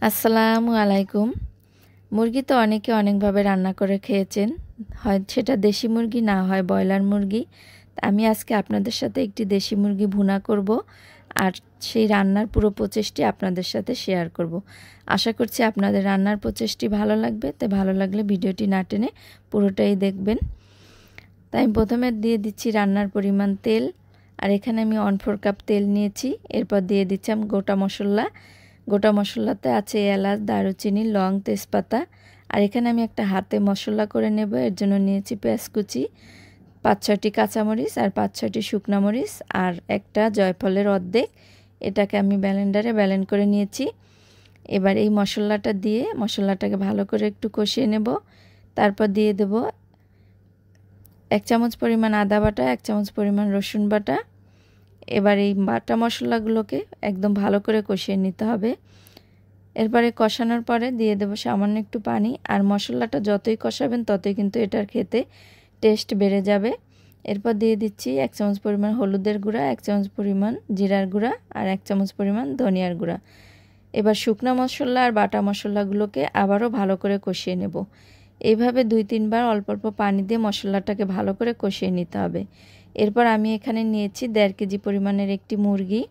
আসসালামু আলাইকুম। মুরগি তো অনেকে অনেকভাবে রান্না করে খেয়েছেন, হয় সেটা দেশি মুরগি না হয় ব্রয়লার মুরগি। আমি আজকে আপনাদের সাথে একটি দেশি মুরগি ভুনা করব, আর সেই রান্নার পুরো প্রচেষ্টি আপনাদের সাথে শেয়ার করব। আশা করছি আপনাদের রান্নার প্রচেষ্টি ভালো লাগবে, তাই ভালো লাগলে ভিডিওটি না টেনে পুরোটাই দেখবেন। তাই আমি প্রথমে দিয়ে দিচ্ছি রান্নার পরিমাণ তেল, আর এখানে আমি 1/4 কাপ তেল নিয়েছি। এরপর দিয়ে দিচ্ছি গোটা মশলা। গোটা মশলাতে আছে এলাচ, দারুচিনি, লং, তেজপাতা। আর এখানে আমি একটা হাতে মশলা করে নেব। এর জন্য নিয়েছি পেঁয়াজ কুচি, 5-6টি কাঁচামরিচ আর 5-6টি শুকনা মরিচ, আর একটা জয়ফলের অর্ধেক। এটাকে আমি ব্লেন্ডারে ব্লেন্ড করে নিয়েছি। এবার এই মশলাটা দিয়ে মশলাটাকে ভালো করে একটু কষিয়ে নেব। তারপর দিয়ে দেব 1 চামচ পরিমাণ আদা বাটা, 1 চামচ পরিমাণ রসুন বাটা। এবার এই বাটা মশলাগুলোকে একদম ভালো করে কষিয়ে নিতে হবে। এরপরে কষানোর পরে দিয়ে দেব সামান্য একটু পানি। আর মশলাটা যতই কষাবেন ততই কিন্তু এটার খেতে টেস্ট বেড়ে যাবে। এরপর দিয়ে দিচ্ছি 1 চামচ পরিমাণ হলুদের গুঁড়া, 1 চামচ পরিমাণ জিরার গুঁড়া আর 1 চামচ পরিমাণ ধনিয়ার গুঁড়া। এবার শুকনো মশলা আর বাটা মশলাগুলোকে আবারও ভালো করে কষিয়ে নেব। এইভাবে 2-3 বার অল্প অল্প পানি দিয়ে মশলাটাকে ভালো করে কষিয়ে নিতে হবে। এরপর আমি এখানে নিয়েছি 1.5 কেজি পরিমাণের একটি মুরগি,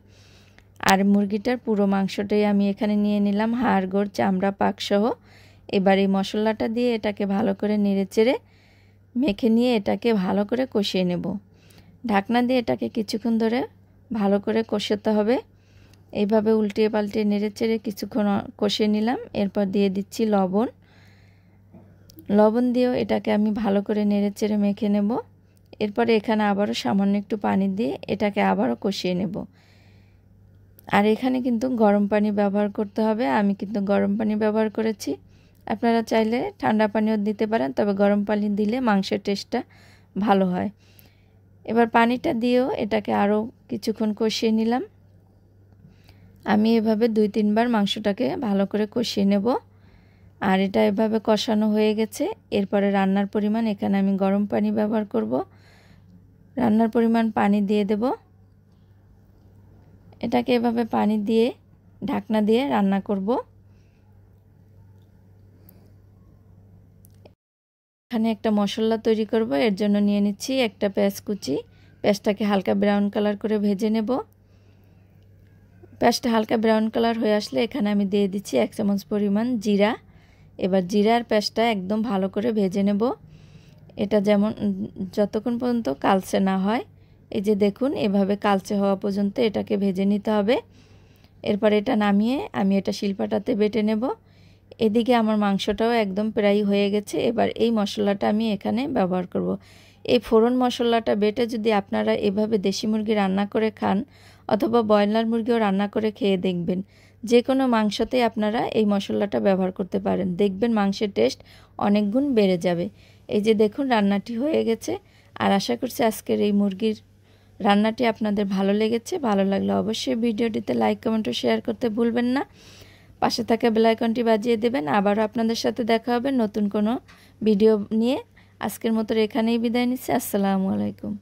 আর মুরগিটার পুরো মাংসটাই আমি এখানে নিয়ে নিলাম, হাড়, গোড়, চামড়া, পাকসহ। এবার এই মশলাটা দিয়ে এটাকে ভালো করে নেড়েচেড়ে মেখে নিয়ে এটাকে ভালো করে কষিয়ে নেব। ঢাকনা দিয়ে এটাকে কিছুক্ষণ ধরে ভালো করে কষাতে হবে। এইভাবে উল্টিয়ে পাল্টিয়ে নেড়েচেড়ে কিছুক্ষণ কষিয়ে নিলাম। এরপর দিয়ে দিচ্ছি লবণ দিয়েও এটাকে আমি ভালো করে নেড়েচেড়ে মেখে নেব। এরপরে এখানে আবারও সামান্য একটু পানি দিয়ে এটাকে আবারও কষিয়ে নেব। আর এখানে কিন্তু গরম পানি ব্যবহার করতে হবে। আমি কিন্তু গরম পানি ব্যবহার করেছি, আপনারা চাইলে ঠান্ডা পানিও দিতে পারেন, তবে গরম পানি দিলে মাংসের টেস্টটা ভালো হয়। এবার পানিটা দিয়েও এটাকে আরও কিছুক্ষণ কষিয়ে নিলাম। আমি এভাবে 2-3 বার মাংসটাকে ভালো করে কষিয়ে নেব। আর এটা এভাবে কষানো হয়ে গেছে। এরপরে রান্নার পরিমাণ এখানে আমি গরম পানি ব্যবহার করব। রান্নার পরিমাণ পানি দিয়ে দেব। এটাকে এভাবে পানি দিয়ে ঢাকনা দিয়ে রান্না করব। এখানে একটা মশলা তৈরি করব। এর জন্য নিয়ে নিচ্ছি একটা পেঁয়াজ কুচি। পেঁয়াজটাকে হালকা ব্রাউন কালার করে ভেজে নেব। পেঁয়াজটা হালকা ব্রাউন কালার হয়ে আসলে এখানে আমি দিয়ে দিচ্ছি 1 চামচ পরিমাণ জিরা। এবার জিরার পেঁয়াজটা একদম ভালো করে ভেজে নেব। এটা যতক্ষণ পর্যন্ত কালচে না হয়, এই যে দেখুন এভাবে কালচে হওয়া পর্যন্ত এটাকে ভেজে নিতে হবে। এরপর এটা নামিয়ে আমি এটা শিলপাটাতে বেটে নেব। এদিকে আমার মাংসটাও একদম প্রায় হয়ে গেছে। এবার এই মশলাটা আমি এখানে ব্যবহার করব। এই ফোড়ন মশলাটা বেটে যদি আপনারা এভাবে দেশি মুরগি রান্না করে খান, অথবা ব্রয়লার মুরগিও রান্না করে খেয়ে দেখবেন, যে কোনো মাংসতেই আপনারা এই মশলাটা ব্যবহার করতে পারেন, দেখবেন মাংসের টেস্ট অনেক গুণ বেড়ে যাবে। এই যে দেখুন রান্নাটি হয়ে গেছে। আর আশা করছি আজকের এই মুরগির রান্নাটি আপনাদের ভালো লেগেছে। ভালো লাগলে অবশ্যই ভিডিওটিতে লাইক, কমেন্ট ও শেয়ার করতে ভুলবেন না। পাশে থাকা বেল আইকনটি বাজিয়ে দেবেন। আবারও আপনাদের সাথে দেখা হবে নতুন কোনো ভিডিও নিয়ে। আজকের মতো এখানেই বিদায় নিচ্ছি। আসসালামু আলাইকুম।